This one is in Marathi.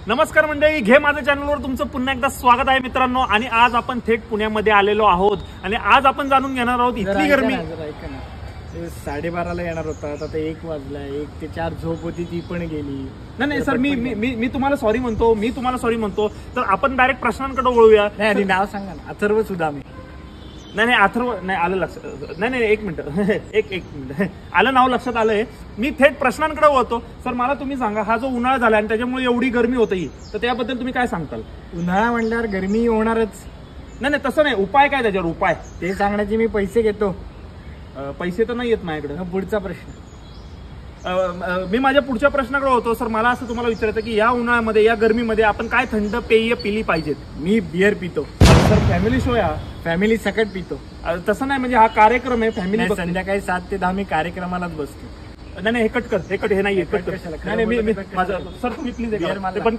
नमस्कार मंडळी, घे माझ्या चॅनलवर तुमचं पुन्हा एकदा स्वागत आहे मित्रांनो। आणि आज आपण थेट पुण्यामध्ये आलेलो आहोत आणि आज आपण जाणून घेणार आहोत इथली गरमी। 12:30ला येणार होता, आता 1 वाजला, 1 ते 4 झोप होती ती पण गेली। नाही सर, मी तुम्हाला सॉरी म्हणतो, तर आपण डायरेक्ट प्रश्नांकडे वळूया। नाही नाव सांगा ना, अथर्व सुदामे। नाही अथर्व नाही आलं लक्षात। नाही एक मिनिट एक मिनिट आलं, नाव लक्षात आलंय। मी थेट प्रश्नांकडे वळतो। सर मला तुम्ही सांगा, हा जो उन्हाळा झाला आणि त्याच्यामुळे एवढी गरमी होत ही, तर त्याबद्दल तुम्ही काय सांगताल? उन्हाळा म्हणल्यावर गरमी होणारच। नाही तसं नाही, उपाय काय त्याच्यावर? उपाय ते सांगण्याचे मी पैसे घेतो। पैसे तर नाही येत माझ्याकडे। पुढचा प्रश्न, मी माझ्या पुढच्या प्रश्नाकडे होतो। सर मला असं तुम्हाला विचारायचं की या उन्हाळ्यामध्ये, या गरमीमध्ये आपण काय थंड पेय पिली पाहिजेत? मी बियर पितो। सर फॅमिली शो आहे, फॅमिली सकट पितो। तसं नाही, म्हणजे हा कार्यक्रम आहे फॅमिली। संध्याकाळी 7 ते 10 मी कार्यक्रमालाच बसतो। नाही हे कट कर, हे नाही कट कर। नाही मी माझं सर तुम्ही प्लीज बंद